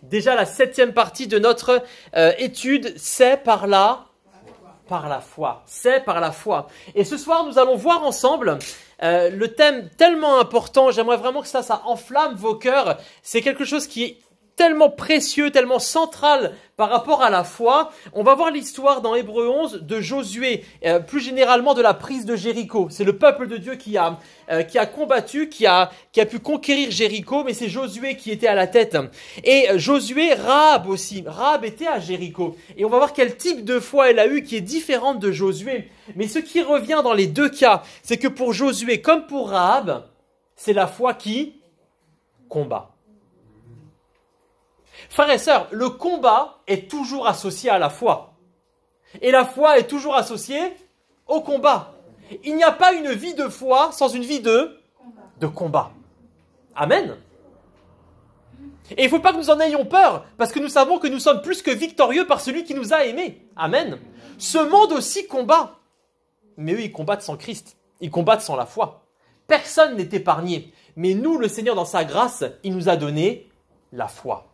Déjà la 7e partie de notre étude, c'est par la foi. C'est par la foi. Et ce soir, nous allons voir ensemble le thème tellement important. J'aimerais vraiment que ça enflamme vos cœurs. C'est quelque chose qui est tellement précieux, tellement central par rapport à la foi. On va voir l'histoire dans Hébreux 11 de Josué, plus généralement de la prise de Jéricho. C'est le peuple de Dieu qui a combattu, qui a pu conquérir Jéricho, mais c'est Josué qui était à la tête. Et Josué, Rahab aussi. Rahab était à Jéricho. Et on va voir quel type de foi elle a eu qui est différente de Josué. Mais ce qui revient dans les deux cas, c'est que pour Josué comme pour Rahab, c'est la foi qui combat. Frères et sœurs, le combat est toujours associé à la foi. Et la foi est toujours associée au combat. Il n'y a pas une vie de foi sans une vie de combat. Amen. Et il ne faut pas que nous en ayons peur, parce que nous savons que nous sommes plus que victorieux par celui qui nous a aimés. Amen. Ce monde aussi combat. Mais eux, ils combattent sans Christ. Ils combattent sans la foi. Personne n'est épargné. Mais nous, le Seigneur, dans sa grâce, il nous a donné la foi.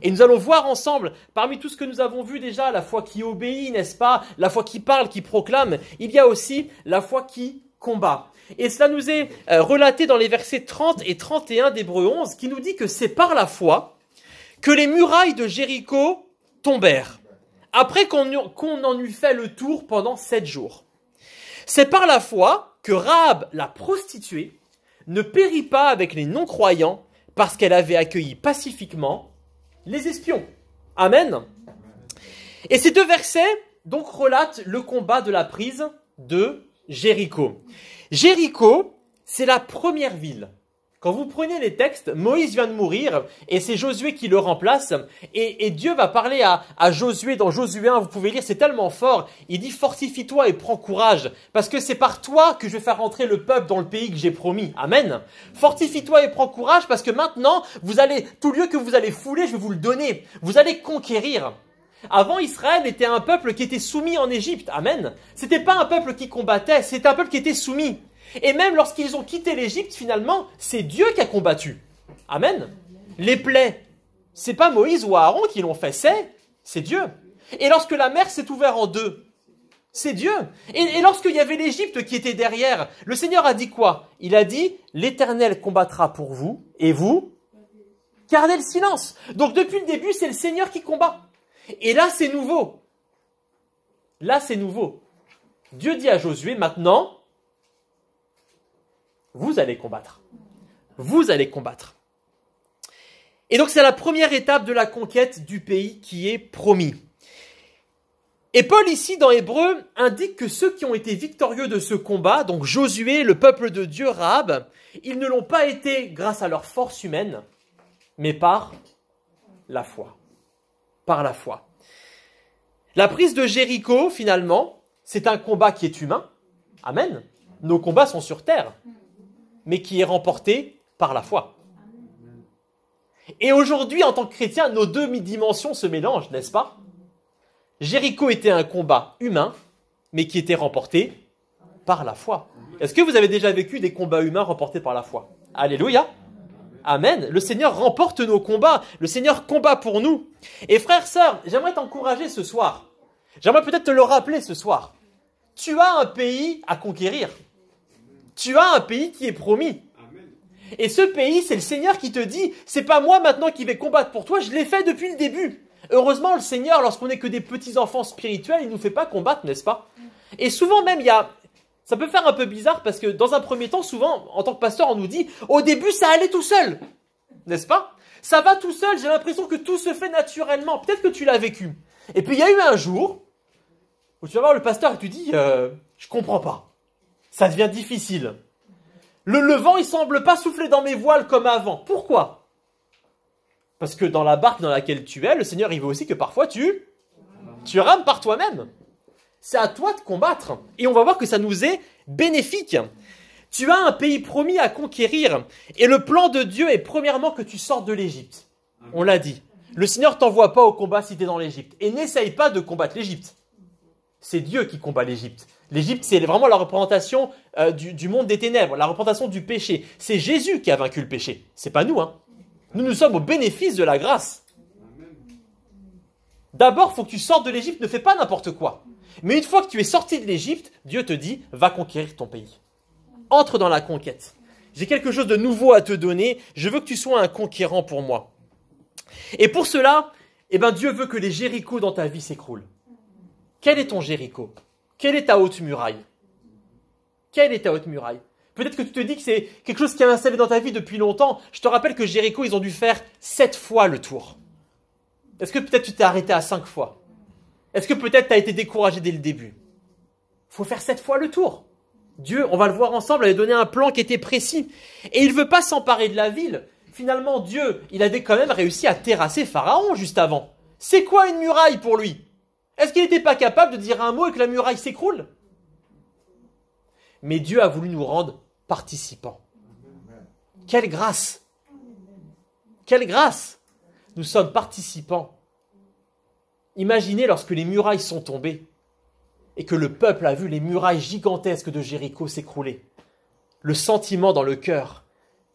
Et nous allons voir ensemble, parmi tout ce que nous avons vu déjà, la foi qui obéit, n'est-ce pas? La foi qui parle, qui proclame. Il y a aussi la foi qui combat. Et cela nous est relaté dans les versets 30 et 31 d'Hébreux 11, qui nous dit que c'est par la foi que les murailles de Jéricho tombèrent, après qu'on en eut fait le tour pendant 7 jours. C'est par la foi que Rahab, la prostituée, ne périt pas avec les non-croyants, parce qu'elle avait accueilli pacifiquement les espions. Amen. Et ces deux versets donc relatent le combat de la prise de Jéricho. Jéricho, c'est la première ville. Quand vous prenez les textes, Moïse vient de mourir et c'est Josué qui le remplace. Et Dieu va parler à Josué dans Josué 1, vous pouvez lire, c'est tellement fort. Il dit « Fortifie-toi et prends courage, parce que c'est par toi que je vais faire rentrer le peuple dans le pays que j'ai promis. » Amen. Fortifie-toi et prends courage, parce que maintenant, tout lieu que vous allez fouler, je vais vous le donner. Vous allez conquérir. Avant, Israël était un peuple qui était soumis en Égypte. Amen. C'était pas un peuple qui combattait, c'était un peuple qui était soumis. Et même lorsqu'ils ont quitté l'Égypte, finalement, c'est Dieu qui a combattu. Amen. Les plaies, c'est pas Moïse ou Aaron qui l'ont fait, c'est Dieu. Et lorsque la mer s'est ouverte en deux, c'est Dieu. Et lorsqu'il y avait l'Égypte qui était derrière, le Seigneur a dit quoi? Il a dit, l'Éternel combattra pour vous, et vous, gardez le silence. Donc depuis le début, c'est le Seigneur qui combat. Et là, c'est nouveau. Là, c'est nouveau. Dieu dit à Josué, maintenant, vous allez combattre. Vous allez combattre. Et donc, c'est la première étape de la conquête du pays qui est promis. Et Paul, ici, dans Hébreux, indique que ceux qui ont été victorieux de ce combat, donc Josué, le peuple de Dieu, Rahab, ils ne l'ont pas été grâce à leur force humaine, mais par la foi. Par la foi. La prise de Jéricho, finalement, c'est un combat qui est humain. Amen. Nos combats sont sur terre, mais qui est remporté par la foi. Et aujourd'hui, en tant que chrétien, nos deux dimensions se mélangent, n'est-ce pas? Jéricho était un combat humain, mais qui était remporté par la foi. Est-ce que vous avez déjà vécu des combats humains remportés par la foi? Alléluia. Amen. Le Seigneur remporte nos combats. Le Seigneur combat pour nous. Et frères, sœurs, j'aimerais t'encourager ce soir. J'aimerais peut-être te le rappeler ce soir. Tu as un pays à conquérir. Tu as un pays qui est promis. Et ce pays, c'est le Seigneur qui te dit, c'est pas moi maintenant qui vais combattre pour toi, je l'ai fait depuis le début. Heureusement, le Seigneur, lorsqu'on n'est que des petits enfants spirituels, il ne nous fait pas combattre, n'est-ce pas? Et souvent même, ça peut faire un peu bizarre parce que dans un premier temps, souvent, en tant que pasteur, on nous dit, au début, ça allait tout seul. N'est-ce pas? Ça va tout seul, j'ai l'impression que tout se fait naturellement. Peut-être que tu l'as vécu. Et puis, il y a eu un jour où tu vas voir le pasteur et tu dis, je comprends pas. Ça devient difficile. Le vent, il semble pas souffler dans mes voiles comme avant. Pourquoi? Parce que dans la barque dans laquelle tu es, le Seigneur, il veut aussi que parfois tu rames par toi-même. C'est à toi de combattre. Et on va voir que ça nous est bénéfique. Tu as un pays promis à conquérir. Et le plan de Dieu est premièrement que tu sortes de l'Égypte. On l'a dit. Le Seigneur t'envoie pas au combat si tu es dans l'Égypte. Et n'essaye pas de combattre l'Égypte. C'est Dieu qui combat l'Égypte. L'Égypte, c'est vraiment la représentation du monde des ténèbres, la représentation du péché. C'est Jésus qui a vaincu le péché. C'est pas nous, hein. Nous sommes au bénéfice de la grâce. D'abord, il faut que tu sortes de l'Égypte, ne fais pas n'importe quoi. Mais une fois que tu es sorti de l'Égypte, Dieu te dit, va conquérir ton pays. Entre dans la conquête. J'ai quelque chose de nouveau à te donner, je veux que tu sois un conquérant pour moi. Et pour cela, Dieu veut que les Jérichos dans ta vie s'écroulent. Quel est ton Jéricho? Quelle est ta haute muraille? Quelle est ta haute muraille? Peut-être que tu te dis que c'est quelque chose qui est installé dans ta vie depuis longtemps. Je te rappelle que Jéricho, ils ont dû faire 7 fois le tour. Est-ce que peut-être tu t'es arrêté à 5 fois? Est-ce que peut-être tu as été découragé dès le début? Il faut faire 7 fois le tour. Dieu, on va le voir ensemble, avait donné un plan qui était précis. Et il ne veut pas s'emparer de la ville. Finalement, Dieu, il avait quand même réussi à terrasser Pharaon juste avant. C'est quoi une muraille pour lui? Est-ce qu'il n'était pas capable de dire un mot et que la muraille s'écroule? Mais Dieu a voulu nous rendre participants. Quelle grâce! Quelle grâce! Nous sommes participants. Imaginez lorsque les murailles sont tombées et que le peuple a vu les murailles gigantesques de Jéricho s'écrouler. Le sentiment dans le cœur,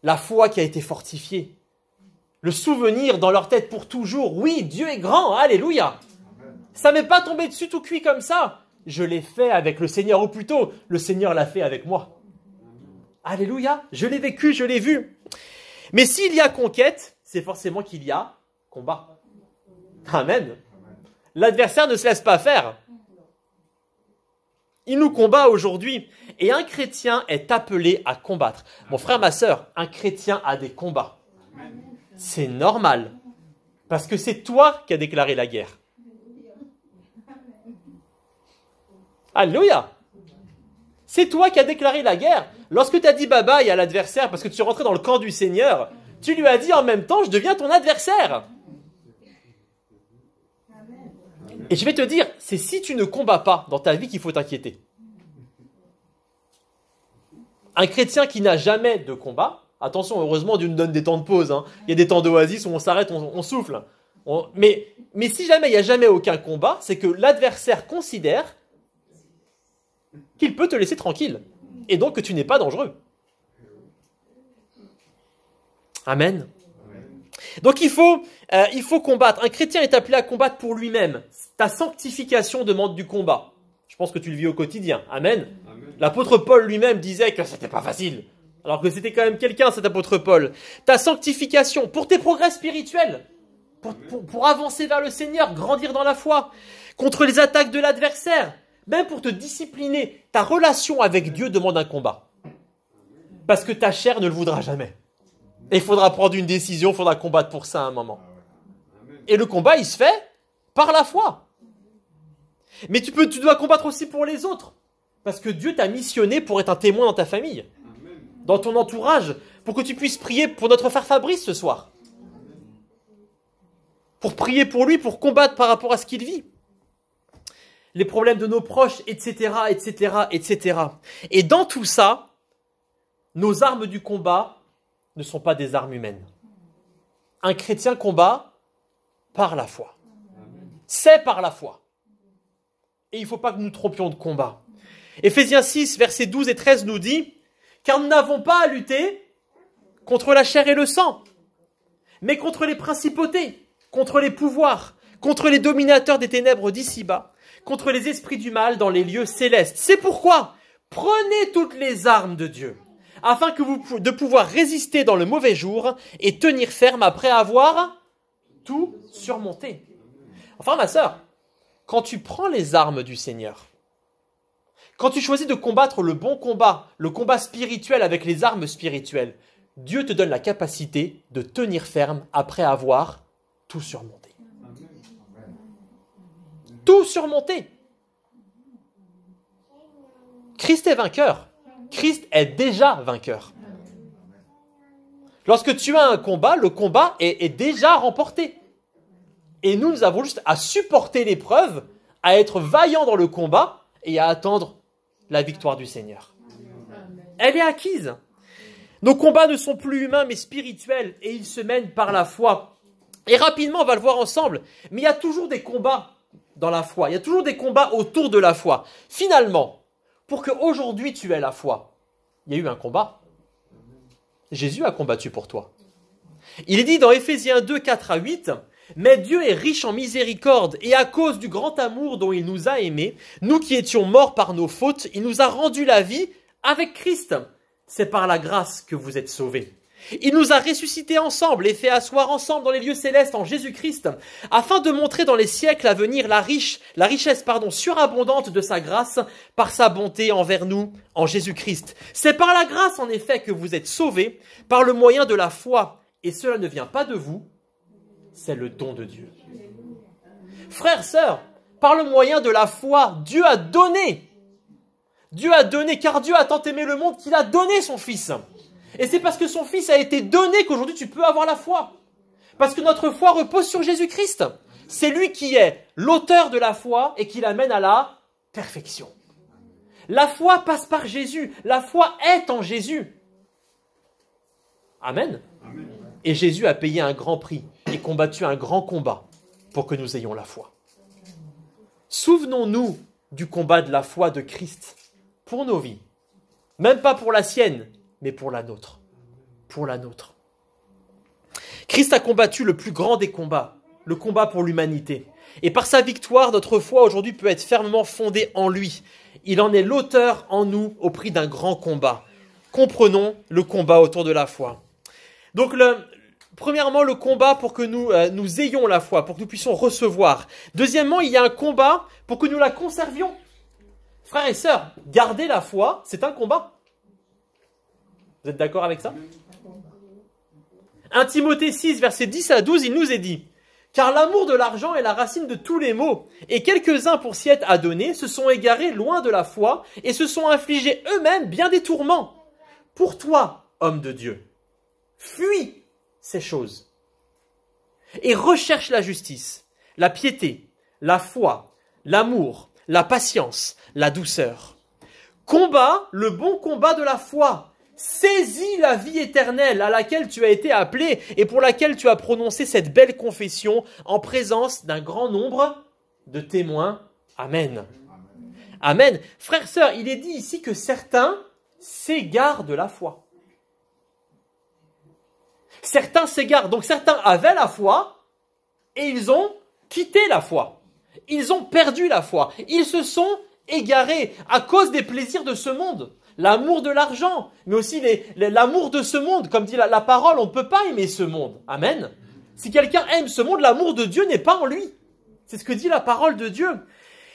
la foi qui a été fortifiée, le souvenir dans leur tête pour toujours. Oui, Dieu est grand, alléluia. Ça m'est pas tombé dessus tout cuit comme ça. Je l'ai fait avec le Seigneur, ou plutôt, le Seigneur l'a fait avec moi. Alléluia, je l'ai vécu, je l'ai vu. Mais s'il y a conquête, c'est forcément qu'il y a combat. Amen. L'adversaire ne se laisse pas faire. Il nous combat aujourd'hui. Et un chrétien est appelé à combattre. Mon frère, ma sœur, un chrétien a des combats. C'est normal. Parce que c'est toi qui as déclaré la guerre. Alléluia. C'est toi qui as déclaré la guerre. Lorsque tu as dit bye-bye à l'adversaire parce que tu es rentré dans le camp du Seigneur, tu lui as dit en même temps, je deviens ton adversaire. Et je vais te dire, c'est si tu ne combats pas dans ta vie qu'il faut t'inquiéter. Un chrétien qui n'a jamais de combat, attention, heureusement Dieu nous donne des temps de pause, hein. Il y a des temps d'oasis où on s'arrête, on souffle. Mais si jamais il n'y a jamais aucun combat, c'est que l'adversaire considère qu'il peut te laisser tranquille. Et donc que tu n'es pas dangereux. Amen. Donc il faut combattre. Un chrétien est appelé à combattre pour lui-même. Ta sanctification demande du combat. Je pense que tu le vis au quotidien. Amen. L'apôtre Paul lui-même disait que c'était pas facile. Alors que c'était quand même quelqu'un, cet apôtre Paul. Ta sanctification pour tes progrès spirituels. Pour avancer vers le Seigneur, grandir dans la foi. Contre les attaques de l'adversaire. Même pour te discipliner. Ta relation avec Dieu demande un combat. Parce que ta chair ne le voudra jamais. Et il faudra prendre une décision, il faudra combattre pour ça à un moment. Et le combat, il se fait par la foi. Mais tu dois combattre aussi pour les autres. Parce que Dieu t'a missionné pour être un témoin dans ta famille, dans ton entourage, pour que tu puisses prier pour notre frère Fabrice ce soir. Pour prier pour lui, pour combattre par rapport à ce qu'il vit. Les problèmes de nos proches, etc., etc., etc. Et dans tout ça, nos armes du combat ne sont pas des armes humaines. Un chrétien combat par la foi. C'est par la foi. Et il ne faut pas que nous trompions de combat. Éphésiens 6, versets 12 et 13 nous dit « Car nous n'avons pas à lutter contre la chair et le sang, mais contre les principautés, contre les pouvoirs, contre les dominateurs des ténèbres d'ici-bas, contre les esprits du mal dans les lieux célestes. C'est pourquoi prenez toutes les armes de Dieu, afin de pouvoir résister dans le mauvais jour et tenir ferme après avoir tout surmonté. » Enfin, ma sœur, quand tu prends les armes du Seigneur, quand tu choisis de combattre le bon combat, le combat spirituel avec les armes spirituelles, Dieu te donne la capacité de tenir ferme après avoir tout surmonté. Tout surmonté. Christ est vainqueur. Christ est déjà vainqueur. Lorsque tu as un combat, le combat est déjà remporté. Et nous avons juste à supporter l'épreuve, à être vaillants dans le combat et à attendre la victoire du Seigneur. Elle est acquise. Nos combats ne sont plus humains mais spirituels et ils se mènent par la foi. Et rapidement, on va le voir ensemble, mais il y a toujours des combats dans la foi. Il y a toujours des combats autour de la foi. Finalement, pour qu'aujourd'hui tu aies la foi, il y a eu un combat. Jésus a combattu pour toi. Il est dit dans Éphésiens 2, 4 à 8, Mais Dieu est riche en miséricorde, et à cause du grand amour dont il nous a aimés, nous qui étions morts par nos fautes, il nous a rendu la vie avec Christ. C'est par la grâce que vous êtes sauvés. Il nous a ressuscités ensemble et fait asseoir ensemble dans les lieux célestes en Jésus-Christ, afin de montrer dans les siècles à venir la richesse surabondante de sa grâce par sa bonté envers nous en Jésus-Christ. C'est par la grâce en effet que vous êtes sauvés, par le moyen de la foi, et cela ne vient pas de vous, c'est le don de Dieu. Frères, sœurs, par le moyen de la foi, Dieu a donné, car Dieu a tant aimé le monde qu'il a donné son Fils. Et c'est parce que son Fils a été donné qu'aujourd'hui tu peux avoir la foi. Parce que notre foi repose sur Jésus-Christ. C'est lui qui est l'auteur de la foi et qui l'amène à la perfection. La foi passe par Jésus. La foi est en Jésus. Amen. Et Jésus a payé un grand prix et combattu un grand combat pour que nous ayons la foi. Souvenons-nous du combat de la foi de Christ pour nos vies. Même pas pour la sienne, mais pour la nôtre. Pour la nôtre. Christ a combattu le plus grand des combats, le combat pour l'humanité. Et par sa victoire, notre foi aujourd'hui peut être fermement fondée en lui. Il en est l'auteur en nous au prix d'un grand combat. Comprenons le combat autour de la foi. Donc, premièrement, le combat pour que nous ayons la foi, pour que nous puissions recevoir. Deuxièmement, il y a un combat pour que nous la conservions. Frères et sœurs, garder la foi, c'est un combat. Vous êtes d'accord avec ça? 1 Timothée 6, versets 10 à 12, il nous est dit « Car l'amour de l'argent est la racine de tous les maux, et quelques-uns pour s'y être adonnés se sont égarés loin de la foi et se sont infligés eux-mêmes bien des tourments. Pour toi, homme de Dieu, fuis ces choses et recherche la justice, la piété, la foi, l'amour, la patience, la douceur. Combat le bon combat de la foi. Saisis la vie éternelle à laquelle tu as été appelé et pour laquelle tu as prononcé cette belle confession en présence d'un grand nombre de témoins. Amen. Amen. Frères, sœurs, il est dit ici que certains s'égarent de la foi. Certains s'égarent. Donc certains avaient la foi et ils ont quitté la foi. Ils ont perdu la foi. Ils se sont égarés à cause des plaisirs de ce monde. L'amour de l'argent, mais aussi l'amour de ce monde. Comme dit la parole, on ne peut pas aimer ce monde. Amen. Si quelqu'un aime ce monde, l'amour de Dieu n'est pas en lui. C'est ce que dit la parole de Dieu.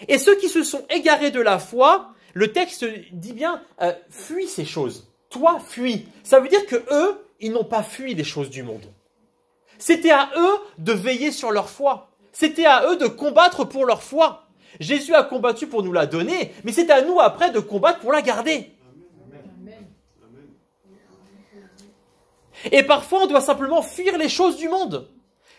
Et ceux qui se sont égarés de la foi, le texte dit bien, fuis ces choses. Toi, fuis. Ça veut dire que eux, ils n'ont pas fui les choses du monde. C'était à eux de veiller sur leur foi. C'était à eux de combattre pour leur foi. Jésus a combattu pour nous la donner, mais c'est à nous après de combattre pour la garder. Et parfois, on doit simplement fuir les choses du monde.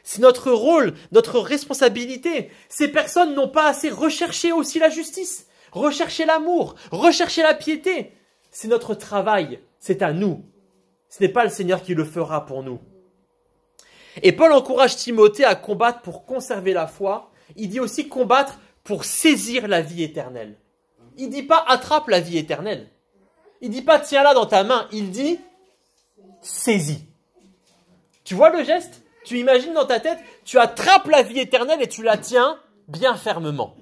C'est notre rôle, notre responsabilité. Ces personnes n'ont pas assez recherché aussi la justice, recherché l'amour, recherché la piété. C'est notre travail, c'est à nous. Ce n'est pas le Seigneur qui le fera pour nous. Et Paul encourage Timothée à combattre pour conserver la foi. Il dit aussi combattre pour saisir la vie éternelle. Il ne dit pas attrape la vie éternelle. Il ne dit pas tiens-la dans ta main. Il dit saisis. Tu vois le geste? Tu imagines dans ta tête, tu attrapes la vie éternelle et tu la tiens bien fermement.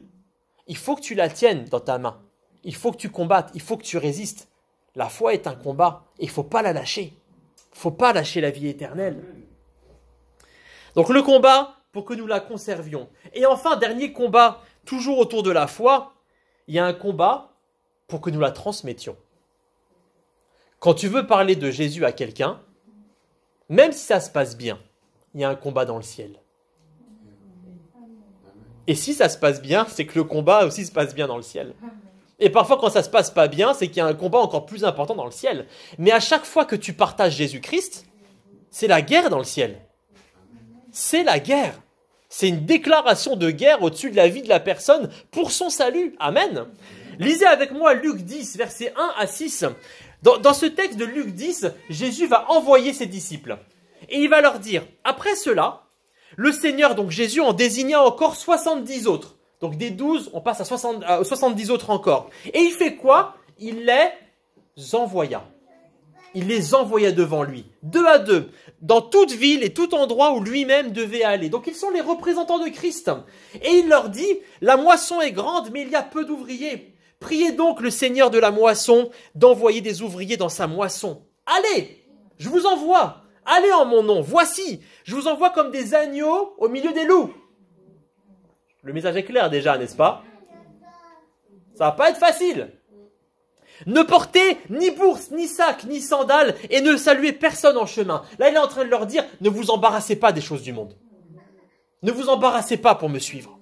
Il faut que tu la tiennes dans ta main. Il faut que tu combattes, il faut que tu résistes. La foi est un combat et il ne faut pas la lâcher. Il ne faut pas lâcher la vie éternelle. Donc le combat pour que nous la conservions. Et enfin, dernier combat, toujours autour de la foi, il y a un combat pour que nous la transmettions. Quand tu veux parler de Jésus à quelqu'un, même si ça se passe bien, il y a un combat dans le ciel. Et si ça se passe bien, c'est que le combat aussi se passe bien dans le ciel. Et parfois, quand ça se passe pas bien, c'est qu'il y a un combat encore plus important dans le ciel. Mais à chaque fois que tu partages Jésus-Christ, c'est la guerre dans le ciel. C'est la guerre. C'est une déclaration de guerre au-dessus de la vie de la personne pour son salut. Amen. Lisez avec moi Luc 10, versets 1 à 6. Dans ce texte de Luc 10, Jésus va envoyer ses disciples. Et il va leur dire, après cela, le Seigneur, donc Jésus, en désigna encore 70 autres. Donc des 12, on passe à 70 autres encore. Et il fait quoi? Il les envoya. il les envoya devant lui, 2 à 2, dans toute ville et tout endroit où lui-même devait aller. Donc ils sont les représentants de Christ. Et il leur dit, la moisson est grande, mais il y a peu d'ouvriers. Priez donc le Seigneur de la moisson d'envoyer des ouvriers dans sa moisson. Allez, je vous envoie. Allez en mon nom. Voici, je vous envoie comme des agneaux au milieu des loups. Le message est clair déjà, n'est-ce pas? Ça va pas être facile. Ne portez ni bourse, ni sac, ni sandales et ne saluez personne en chemin. Là, il est en train de leur dire, ne vous embarrassez pas des choses du monde. Ne vous embarrassez pas pour me suivre.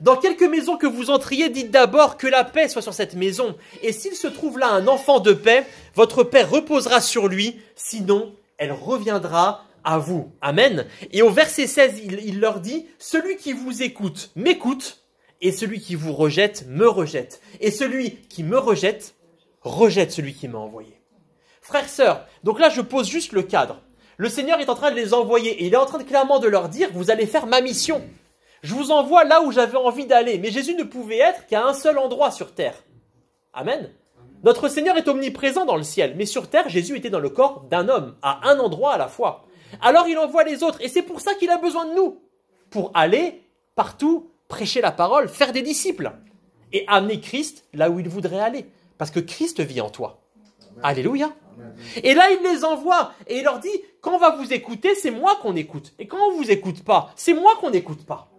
Dans quelque maison que vous entriez, dites d'abord que la paix soit sur cette maison. Et s'il se trouve là un enfant de paix, votre paix reposera sur lui, sinon elle reviendra à vous. Amen. Et au verset 16, il leur dit, celui qui vous écoute m'écoute, et celui qui vous rejette me rejette. Et celui qui me rejette, rejette celui qui m'a envoyé. Frères, sœurs, donc là je pose juste le cadre. Le Seigneur est en train de les envoyer, et il est en train clairement de leur dire, vous allez faire ma mission. Je vous envoie là où j'avais envie d'aller. Mais Jésus ne pouvait être qu'à un seul endroit sur terre. Amen. Notre Seigneur est omniprésent dans le ciel. Mais sur terre, Jésus était dans le corps d'un homme, à un endroit à la fois. Alors il envoie les autres. Et c'est pour ça qu'il a besoin de nous. Pour aller partout, prêcher la parole, faire des disciples. Et amener Christ là où il voudrait aller. Parce que Christ vit en toi. Alléluia. Et là, il les envoie. Et il leur dit, quand on va vous écouter, c'est moi qu'on écoute. Et quand on ne vous écoute pas, c'est moi qu'on n'écoute pas.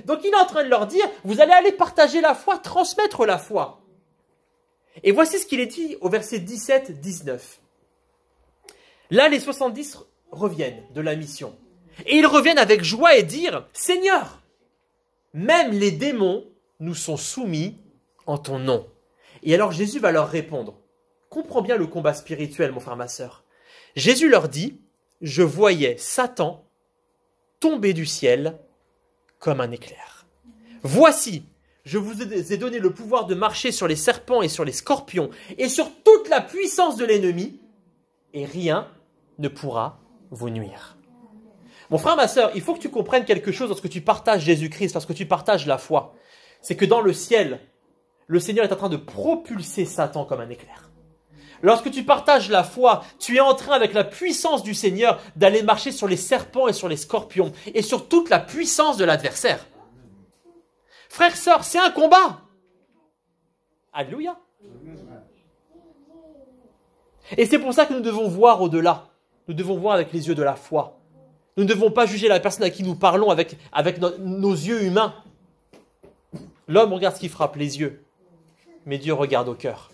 Donc il est en train de leur dire, vous allez aller partager la foi, transmettre la foi. Et voici ce qu'il est dit au verset 17-19. Là, les 70 reviennent de la mission. Et ils reviennent avec joie et dire, Seigneur, même les démons nous sont soumis en ton nom. Et alors Jésus va leur répondre. Comprends bien le combat spirituel, mon frère, ma sœur. Jésus leur dit, je voyais Satan tomber du ciel comme un éclair. Voici, je vous ai donné le pouvoir de marcher sur les serpents et sur les scorpions et sur toute la puissance de l'ennemi, et rien ne pourra vous nuire. Mon frère, ma sœur, il faut que tu comprennes quelque chose lorsque tu partages Jésus-Christ, lorsque tu partages la foi. C'est que dans le ciel, le Seigneur est en train de propulser Satan comme un éclair. Lorsque tu partages la foi, tu es en train, avec la puissance du Seigneur, d'aller marcher sur les serpents et sur les scorpions et sur toute la puissance de l'adversaire. Frères, sœurs, c'est un combat. Alléluia. Et c'est pour ça que nous devons voir au-delà. Nous devons voir avec les yeux de la foi. Nous ne devons pas juger la personne à qui nous parlons avec nos yeux humains. L'homme regarde ce qui frappe les yeux, mais Dieu regarde au cœur.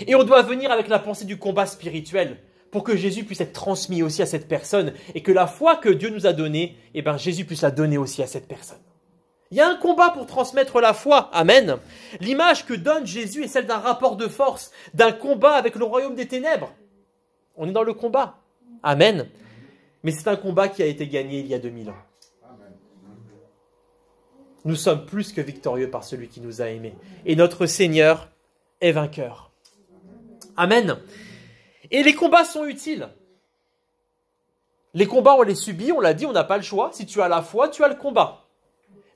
Et on doit venir avec la pensée du combat spirituel pour que Jésus puisse être transmis aussi à cette personne et que la foi que Dieu nous a donnée, Jésus puisse la donner aussi à cette personne. Il y a un combat pour transmettre la foi. Amen. L'image que donne Jésus est celle d'un rapport de force, d'un combat avec le royaume des ténèbres. On est dans le combat. Amen. Mais c'est un combat qui a été gagné il y a 2000 ans. Nous sommes plus que victorieux par celui qui nous a aimés. Et notre Seigneur est vainqueur. Amen. Et les combats sont utiles. Les combats, on les subit, on l'a dit, on n'a pas le choix. Si tu as la foi, tu as le combat.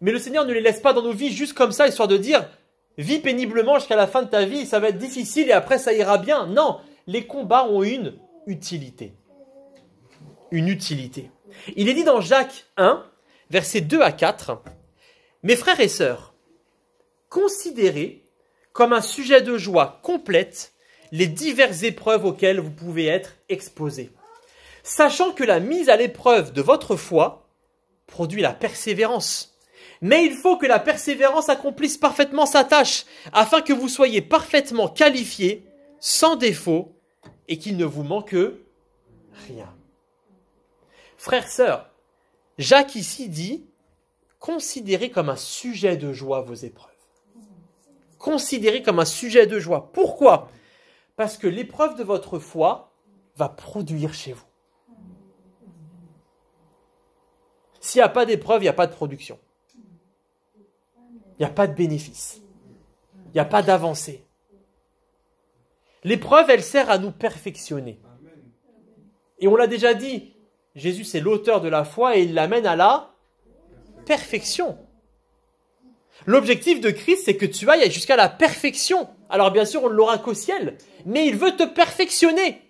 Mais le Seigneur ne les laisse pas dans nos vies juste comme ça, histoire de dire, vis péniblement jusqu'à la fin de ta vie, ça va être difficile et après ça ira bien. Non, les combats ont une utilité. Une utilité. Il est dit dans Jacques 1, versets 2 à 4, « Mes frères et sœurs, considérez comme un sujet de joie complète les diverses épreuves auxquelles vous pouvez être exposés, sachant que la mise à l'épreuve de votre foi produit la persévérance. Mais il faut que la persévérance accomplisse parfaitement sa tâche, afin que vous soyez parfaitement qualifiés, sans défaut, et qu'il ne vous manque rien. » Frères, sœurs, Jacques ici dit, considérez comme un sujet de joie vos épreuves. Considérez comme un sujet de joie. Pourquoi ? Parce que l'épreuve de votre foi va produire chez vous. S'il n'y a pas d'épreuve, il n'y a pas de production. Il n'y a pas de bénéfice. Il n'y a pas d'avancée. L'épreuve, elle sert à nous perfectionner. Et on l'a déjà dit, Jésus c'est l'auteur de la foi et il l'amène à la perfection. L'objectif de Christ, c'est que tu ailles jusqu'à la perfection. Alors bien sûr, on ne l'aura qu'au ciel, mais il veut te perfectionner.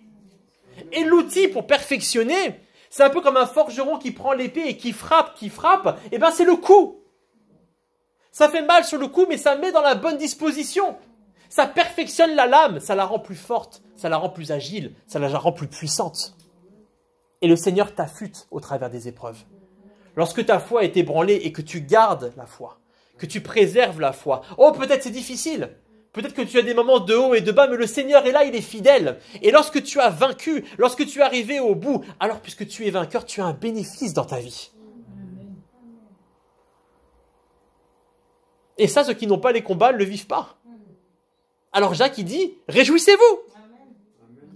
Et l'outil pour perfectionner, c'est un peu comme un forgeron qui prend l'épée et qui frappe, et bien c'est le coup. Ça fait mal sur le coup, mais ça met dans la bonne disposition. Ça perfectionne la lame, ça la rend plus forte, ça la rend plus agile, ça la rend plus puissante. Et le Seigneur t'affûte au travers des épreuves. Lorsque ta foi est ébranlée et que tu gardes la foi, que tu préserves la foi, oh peut-être c'est difficile, peut-être que tu as des moments de haut et de bas, mais le Seigneur est là, il est fidèle. Et lorsque tu as vaincu, lorsque tu es arrivé au bout, alors puisque tu es vainqueur, tu as un bénéfice dans ta vie. Et ça, ceux qui n'ont pas les combats ne le vivent pas. Alors Jacques, il dit, réjouissez-vous.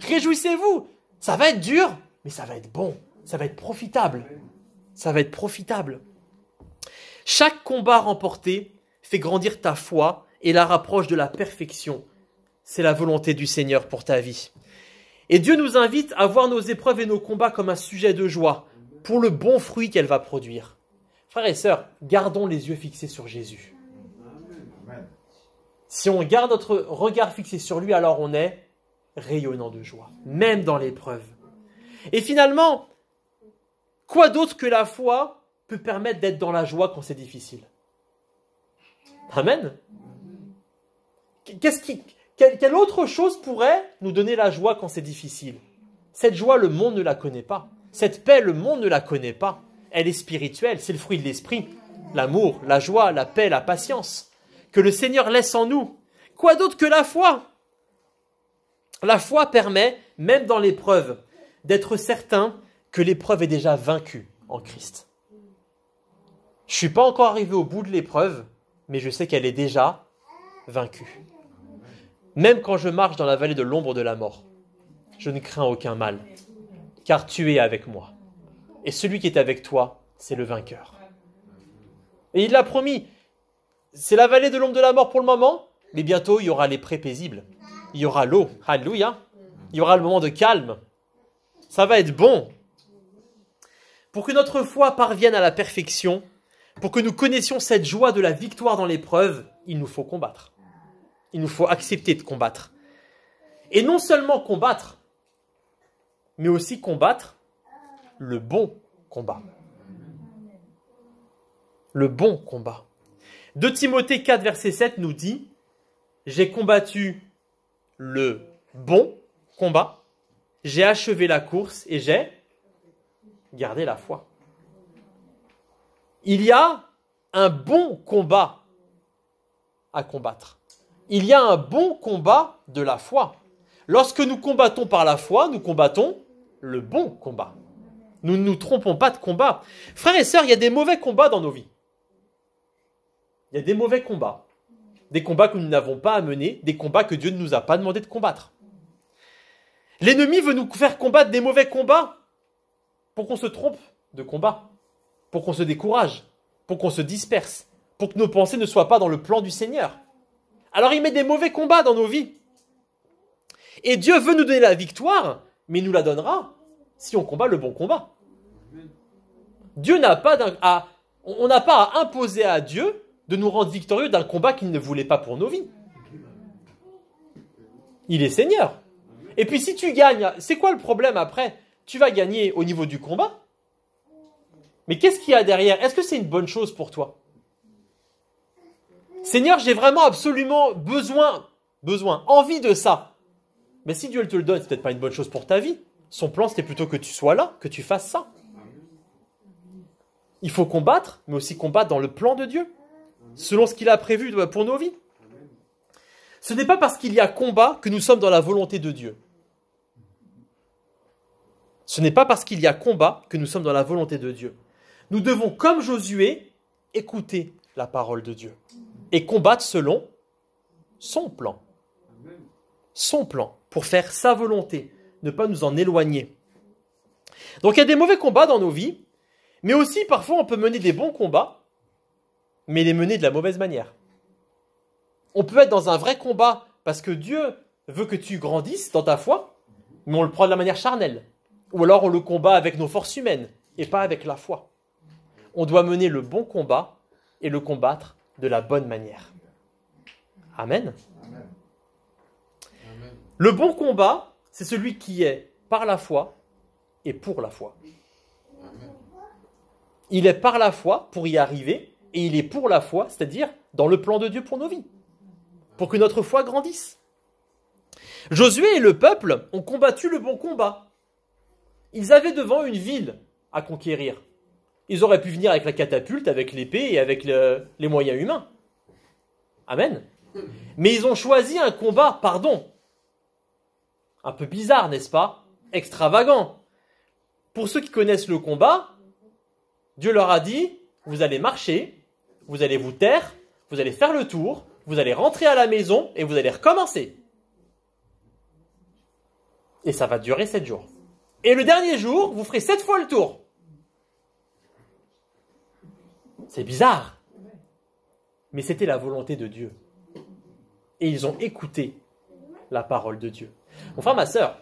Réjouissez-vous. Ça va être dur, mais ça va être bon. Ça va être profitable. Ça va être profitable. Chaque combat remporté fait grandir ta foi et la rapproche de la perfection. C'est la volonté du Seigneur pour ta vie. Et Dieu nous invite à voir nos épreuves et nos combats comme un sujet de joie pour le bon fruit qu'elle va produire. Frères et sœurs, gardons les yeux fixés sur Jésus. Si on garde notre regard fixé sur lui, alors on est rayonnant de joie, même dans l'épreuve. Et finalement, quoi d'autre que la foi peut permettre d'être dans la joie quand c'est difficile? Amen. Quelle autre chose pourrait nous donner la joie quand c'est difficile? Cette joie, le monde ne la connaît pas. Cette paix, le monde ne la connaît pas. Elle est spirituelle, c'est le fruit de l'esprit. L'amour, la joie, la paix, la patience que le Seigneur laisse en nous. Quoi d'autre que la foi? La foi permet, même dans l'épreuve, d'être certain que l'épreuve est déjà vaincue en Christ. Je ne suis pas encore arrivé au bout de l'épreuve, mais je sais qu'elle est déjà vaincue. Même quand je marche dans la vallée de l'ombre de la mort, je ne crains aucun mal, car tu es avec moi. Et celui qui est avec toi, c'est le vainqueur. Et il l'a promis, c'est la vallée de l'ombre de la mort pour le moment, mais bientôt il y aura les prés paisibles. Il y aura l'eau, alléluia. Il y aura le moment de calme. Ça va être bon. Pour que notre foi parvienne à la perfection, pour que nous connaissions cette joie de la victoire dans l'épreuve, il nous faut combattre. Il nous faut accepter de combattre. Et non seulement combattre, mais aussi combattre le bon combat. Le bon combat. 2 Timothée 4, verset 7 nous dit « J'ai combattu le bon combat, j'ai achevé la course et j'ai gardé la foi. » Il y a un bon combat à combattre. Il y a un bon combat de la foi. Lorsque nous combattons par la foi, nous combattons le bon combat. Nous ne nous trompons pas de combat. Frères et sœurs, il y a des mauvais combats dans nos vies. Il y a des mauvais combats. Des combats que nous n'avons pas à mener, des combats que Dieu ne nous a pas demandé de combattre. L'ennemi veut nous faire combattre des mauvais combats pour qu'on se trompe de combat, pour qu'on se décourage, pour qu'on se disperse, pour que nos pensées ne soient pas dans le plan du Seigneur. Alors il met des mauvais combats dans nos vies. Et Dieu veut nous donner la victoire, mais il nous la donnera si on combat le bon combat. Dieu n'a pas on n'a pas à imposer à Dieu de nous rendre victorieux d'un combat qu'il ne voulait pas pour nos vies. Il est Seigneur. Et puis si tu gagnes, c'est quoi le problème après? Tu vas gagner au niveau du combat. Mais qu'est-ce qu'il y a derrière? Est-ce que c'est une bonne chose pour toi? Seigneur, j'ai vraiment absolument besoin, envie de ça. Mais si Dieu te le donne, c'est peut-être pas une bonne chose pour ta vie. Son plan, c'était plutôt que tu sois là, que tu fasses ça. Il faut combattre, mais aussi combattre dans le plan de Dieu, selon ce qu'il a prévu pour nos vies. Ce n'est pas parce qu'il y a combat que nous sommes dans la volonté de Dieu. Ce n'est pas parce qu'il y a combat que nous sommes dans la volonté de Dieu. Nous devons, comme Josué, écouter la parole de Dieu et combattre selon son plan. Son plan, pour faire sa volonté, ne pas nous en éloigner. Donc il y a des mauvais combats dans nos vies, mais aussi parfois on peut mener des bons combats, mais les mener de la mauvaise manière. On peut être dans un vrai combat parce que Dieu veut que tu grandisses dans ta foi, mais on le prend de la manière charnelle. Ou alors on le combat avec nos forces humaines et pas avec la foi. On doit mener le bon combat et le combattre de la bonne manière. Amen. Le bon combat, c'est celui qui est par la foi et pour la foi. Il est par la foi pour y arriver et il est pour la foi, c'est-à-dire dans le plan de Dieu pour nos vies, pour que notre foi grandisse. Josué et le peuple ont combattu le bon combat. Ils avaient devant une ville à conquérir. Ils auraient pu venir avec la catapulte, avec l'épée et avec les moyens humains. Amen. Mais ils ont choisi un combat, un peu bizarre, n'est-ce pas? Extravagant. Pour ceux qui connaissent le combat, Dieu leur a dit, vous allez marcher, vous allez vous taire, vous allez faire le tour, vous allez rentrer à la maison et vous allez recommencer. Et ça va durer 7 jours. Et le dernier jour, vous ferez 7 fois le tour. C'est bizarre. Mais c'était la volonté de Dieu. Et ils ont écouté la parole de Dieu. Mon frère, ma sœur,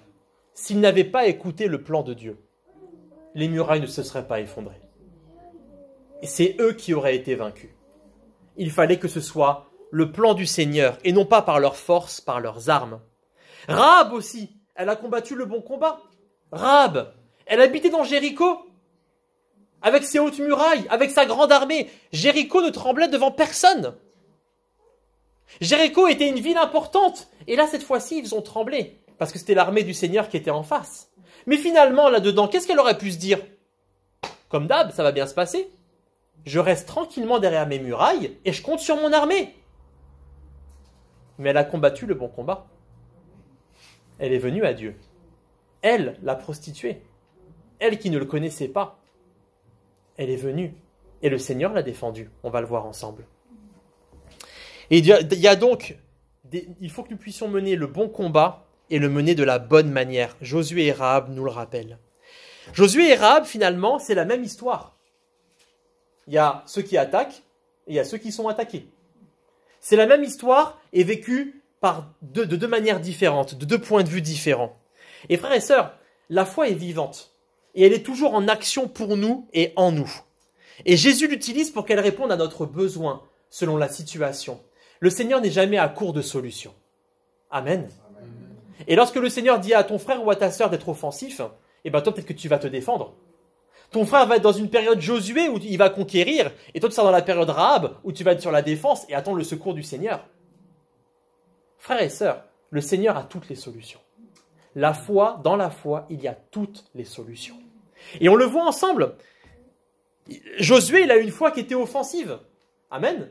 s'ils n'avaient pas écouté le plan de Dieu, les murailles ne se seraient pas effondrées. Et c'est eux qui auraient été vaincus. Il fallait que ce soit le plan du Seigneur, et non pas par leur force, par leurs armes. Rahab aussi, elle a combattu le bon combat. Rahab, elle habitait dans Jéricho, avec ses hautes murailles, avec sa grande armée. Jéricho ne tremblait devant personne. Jéricho était une ville importante, et là, cette fois-ci, ils ont tremblé, parce que c'était l'armée du Seigneur qui était en face. Mais finalement, là-dedans, qu'est-ce qu'elle aurait pu se dire? Comme d'hab, ça va bien se passer. Je reste tranquillement derrière mes murailles, et je compte sur mon armée. Mais elle a combattu le bon combat. Elle est venue à Dieu. Elle, la prostituée. Elle qui ne le connaissait pas. Elle est venue. Et le Seigneur l'a défendue. On va le voir ensemble. Et il y a donc, il faut que nous puissions mener le bon combat et le mener de la bonne manière. Josué et Rahab nous le rappellent. Josué et Rahab, finalement, c'est la même histoire. Il y a ceux qui attaquent et il y a ceux qui sont attaqués. C'est la même histoire et vécue de deux manières différentes, de 2 points de vue différents. Et frères et sœurs, la foi est vivante et elle est toujours en action pour nous et en nous. Et Jésus l'utilise pour qu'elle réponde à notre besoin selon la situation. Le Seigneur n'est jamais à court de solutions. Amen. Amen. Et lorsque le Seigneur dit à ton frère ou à ta sœur d'être offensif, eh bien toi peut-être que tu vas te défendre. Ton frère va être dans une période Josué où il va conquérir, et toi tu seras dans la période Rahab où tu vas être sur la défense et attendre le secours du Seigneur. Frères et sœurs, le Seigneur a toutes les solutions. Dans la foi, il y a toutes les solutions. Et on le voit ensemble. Josué, il a une foi qui était offensive. Amen.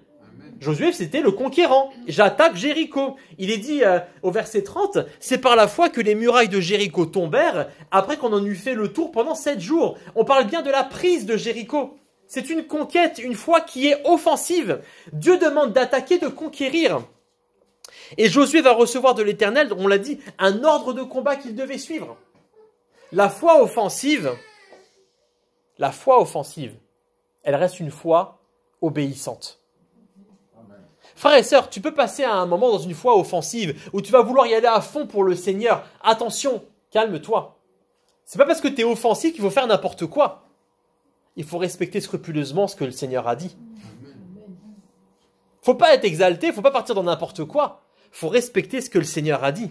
Josué, c'était le conquérant. J'attaque Jéricho. Il est dit au verset 30, c'est par la foi que les murailles de Jéricho tombèrent après qu'on en eut fait le tour pendant 7 jours. On parle bien de la prise de Jéricho. C'est une conquête, une foi qui est offensive. Dieu demande d'attaquer, de conquérir. Et Josué va recevoir de l'Éternel, on l'a dit, un ordre de combat qu'il devait suivre. La foi offensive, elle reste une foi obéissante. Frères et sœurs, tu peux passer à un moment dans une foi offensive où tu vas vouloir y aller à fond pour le Seigneur. Attention, calme-toi. C'est pas parce que tu es offensif qu'il faut faire n'importe quoi. Il faut respecter scrupuleusement ce que le Seigneur a dit. Faut pas être exalté, faut pas partir dans n'importe quoi. Faut respecter ce que le Seigneur a dit.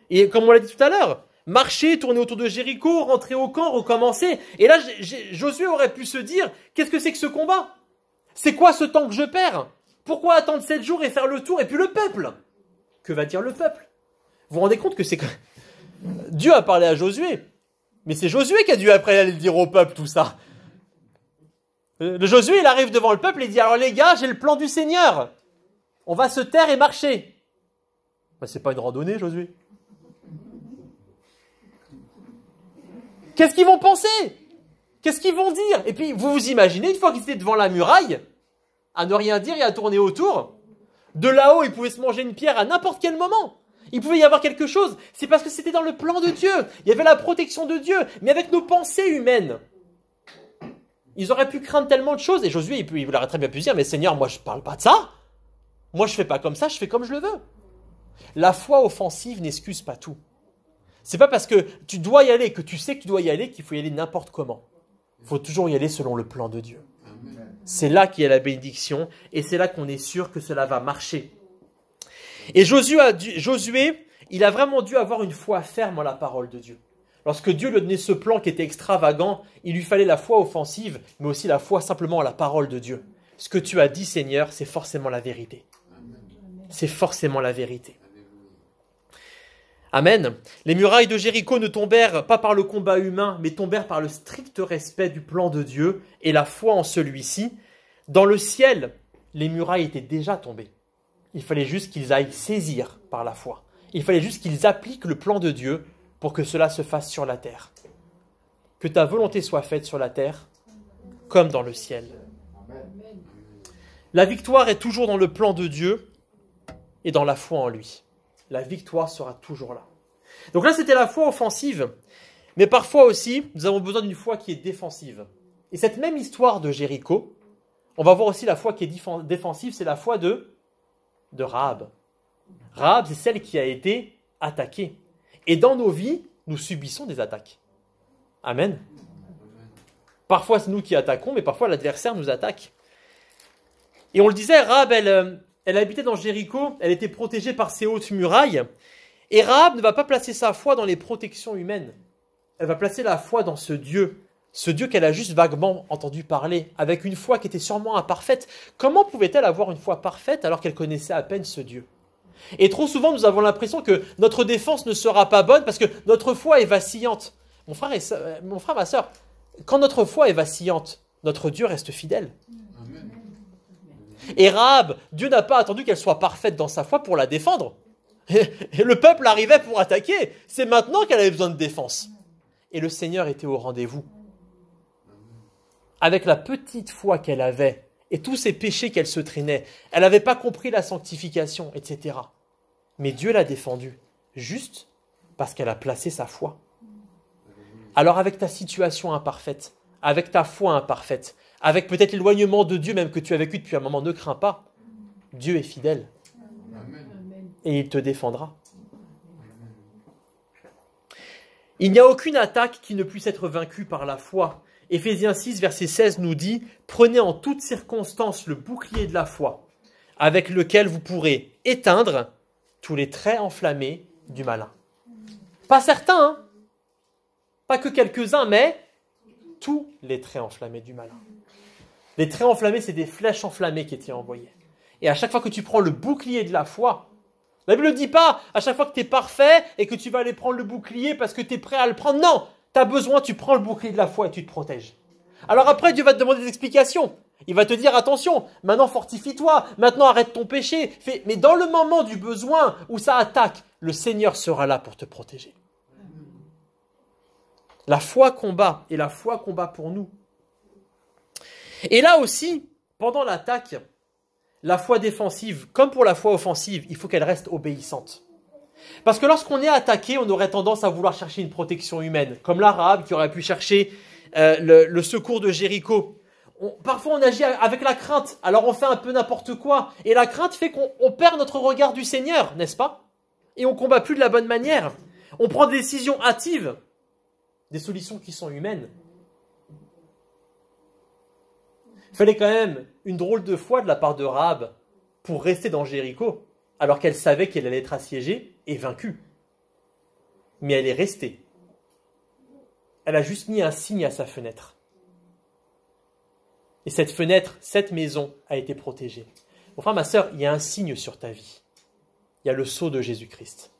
Et comme on l'a dit tout à l'heure, marcher, tourner autour de Jéricho, rentrer au camp, recommencer. Et là, Josué aurait pu se dire, qu'est-ce que c'est que ce combat? C'est quoi ce temps que je perds? Pourquoi attendre 7 jours et faire le tour? Et puis le peuple? Que va dire le peuple? Vous vous rendez compte que c'est... Dieu a parlé à Josué. Mais c'est Josué qui a dû après aller le dire au peuple, tout ça. Le Josué, il arrive devant le peuple et dit, alors les gars, j'ai le plan du Seigneur. On va se taire et marcher. Ben, c'est pas une randonnée, Josué. Qu'est-ce qu'ils vont penser? Qu'est-ce qu'ils vont dire? Et puis, vous vous imaginez, une fois qu'ils étaient devant la muraille, à ne rien dire et à tourner autour, de là-haut, ils pouvaient se manger une pierre à n'importe quel moment. Il pouvait y avoir quelque chose. C'est parce que c'était dans le plan de Dieu. Il y avait la protection de Dieu. Mais avec nos pensées humaines, ils auraient pu craindre tellement de choses. Et Josué, il aurait très bien pu dire, mais Seigneur, moi, je ne parle pas de ça. Moi, je ne fais pas comme ça, je fais comme je le veux. La foi offensive n'excuse pas tout. C'est pas parce que tu dois y aller, que tu sais que tu dois y aller, qu'il faut y aller n'importe comment. Il faut toujours y aller selon le plan de Dieu. C'est là qu'il y a la bénédiction et c'est là qu'on est sûr que cela va marcher. Et Josué, il a vraiment dû avoir une foi ferme en la parole de Dieu. Lorsque Dieu lui donnait ce plan qui était extravagant, il lui fallait la foi offensive, mais aussi la foi simplement en la parole de Dieu. Ce que tu as dit, Seigneur, c'est forcément la vérité. C'est forcément la vérité. Amen. Les murailles de Jéricho ne tombèrent pas par le combat humain, mais tombèrent par le strict respect du plan de Dieu et la foi en celui-ci. Dans le ciel, les murailles étaient déjà tombées. Il fallait juste qu'ils aillent saisir par la foi. Il fallait juste qu'ils appliquent le plan de Dieu pour que cela se fasse sur la terre. Que ta volonté soit faite sur la terre comme dans le ciel. La victoire est toujours dans le plan de Dieu et dans la foi en lui. La victoire sera toujours là. Donc là, c'était la foi offensive. Mais parfois aussi, nous avons besoin d'une foi qui est défensive. Et cette même histoire de Jéricho, on va voir aussi la foi qui est défensive, c'est la foi de Rahab. Rahab, c'est celle qui a été attaquée. Et dans nos vies, nous subissons des attaques. Amen. Parfois, c'est nous qui attaquons, mais parfois l'adversaire nous attaque. Et on le disait, Rahab, elle habitait dans Jéricho, elle était protégée par ses hautes murailles. Et Rahab ne va pas placer sa foi dans les protections humaines. Elle va placer la foi dans ce Dieu qu'elle a juste vaguement entendu parler, avec une foi qui était sûrement imparfaite. Comment pouvait-elle avoir une foi parfaite alors qu'elle connaissait à peine ce Dieu? Et trop souvent, nous avons l'impression que notre défense ne sera pas bonne parce que notre foi est vacillante. Mon frère, ma sœur, quand notre foi est vacillante, notre Dieu reste fidèle. Et Rahab, Dieu n'a pas attendu qu'elle soit parfaite dans sa foi pour la défendre. Et le peuple arrivait pour attaquer. C'est maintenant qu'elle avait besoin de défense. Et le Seigneur était au rendez-vous. Avec la petite foi qu'elle avait et tous ces péchés qu'elle se traînait, elle n'avait pas compris la sanctification, etc. Mais Dieu l'a défendue, juste parce qu'elle a placé sa foi. Alors avec ta situation imparfaite, avec ta foi imparfaite, avec peut-être l'éloignement de Dieu même que tu as vécu depuis un moment, ne crains pas. Dieu est fidèle. Et il te défendra. Il n'y a aucune attaque qui ne puisse être vaincue par la foi. Éphésiens 6, verset 16 nous dit « Prenez en toutes circonstances le bouclier de la foi, avec lequel vous pourrez éteindre tous les traits enflammés du malin. » Pas certains, hein, pas que quelques-uns, mais tous les traits enflammés du malin. Les traits enflammés, c'est des flèches enflammées qui étaient envoyées. Et à chaque fois que tu prends le bouclier de la foi, la Bible ne dit pas à chaque fois que tu es parfait et que tu vas aller prendre le bouclier parce que tu es prêt à le prendre. Non, tu as besoin, tu prends le bouclier de la foi et tu te protèges. Alors après, Dieu va te demander des explications. Il va te dire, attention, maintenant fortifie-toi, maintenant arrête ton péché. Mais dans le moment du besoin où ça attaque, le Seigneur sera là pour te protéger. La foi combat et la foi combat pour nous. Et là aussi, pendant l'attaque, la foi défensive, comme pour la foi offensive, il faut qu'elle reste obéissante. Parce que lorsqu'on est attaqué, on aurait tendance à vouloir chercher une protection humaine, comme la Rahab qui aurait pu chercher le secours de Jéricho. Parfois on agit avec la crainte, alors on fait un peu n'importe quoi. Et la crainte fait qu'on perd notre regard du Seigneur, n'est-ce pas? Et on ne combat plus de la bonne manière. On prend des décisions hâtives, des solutions qui sont humaines. Il fallait quand même une drôle de foi de la part de Rahab pour rester dans Jéricho, alors qu'elle savait qu'elle allait être assiégée et vaincue. Mais elle est restée. Elle a juste mis un signe à sa fenêtre. Et cette fenêtre, cette maison a été protégée. Mon frère, ma sœur, il y a un signe sur ta vie. Il y a le sceau de Jésus-Christ.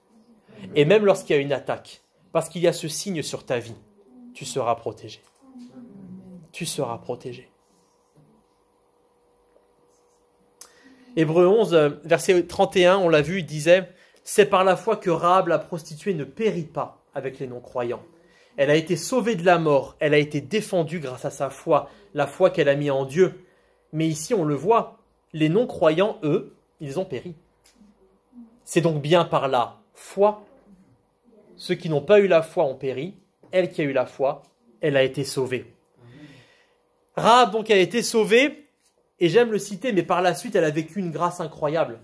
Et même lorsqu'il y a une attaque, parce qu'il y a ce signe sur ta vie, tu seras protégé. Tu seras protégé. Hébreux 11, verset 31, on l'a vu, il disait « C'est par la foi que Rahab la prostituée ne périt pas avec les non-croyants. Elle a été sauvée de la mort, elle a été défendue grâce à sa foi, la foi qu'elle a mise en Dieu. Mais ici, on le voit, les non-croyants, eux, ils ont péri. C'est donc bien par la foi. Ceux qui n'ont pas eu la foi ont péri. Elle qui a eu la foi, elle a été sauvée. » Rahab donc a été sauvée. Et j'aime le citer, mais par la suite, elle a vécu une grâce incroyable.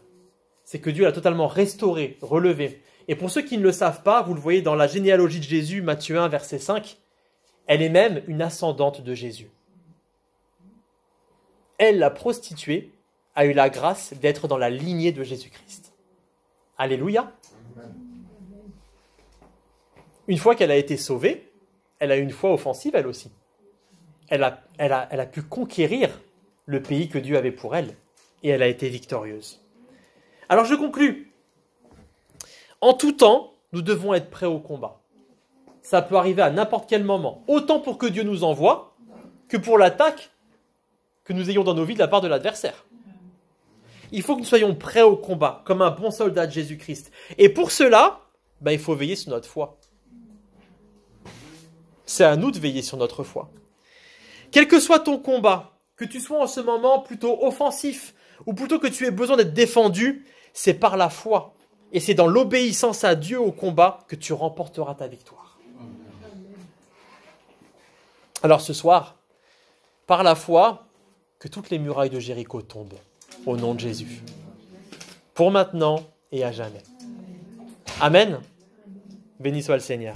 C'est que Dieu l'a totalement restaurée, relevée. Et pour ceux qui ne le savent pas, vous le voyez dans la généalogie de Jésus, Matthieu 1, verset 5, elle est même une ascendante de Jésus. Elle, la prostituée, a eu la grâce d'être dans la lignée de Jésus-Christ. Alléluia. une fois qu'elle a été sauvée, elle a eu une foi offensive elle aussi. Elle a pu conquérir le pays que Dieu avait pour elle, et elle a été victorieuse. Alors je conclus. En tout temps, nous devons être prêts au combat. Ça peut arriver à n'importe quel moment, autant pour que Dieu nous envoie, que pour l'attaque que nous ayons dans nos vies de la part de l'adversaire. Il faut que nous soyons prêts au combat, comme un bon soldat de Jésus-Christ. Et pour cela, il faut veiller sur notre foi. C'est à nous de veiller sur notre foi. Quel que soit ton combat, que tu sois en ce moment plutôt offensif, ou plutôt que tu aies besoin d'être défendu, c'est par la foi. Et c'est dans l'obéissance à Dieu au combat que tu remporteras ta victoire. Alors ce soir, par la foi, que toutes les murailles de Jéricho tombent, au nom de Jésus. Pour maintenant et à jamais. Amen. Béni soit le Seigneur.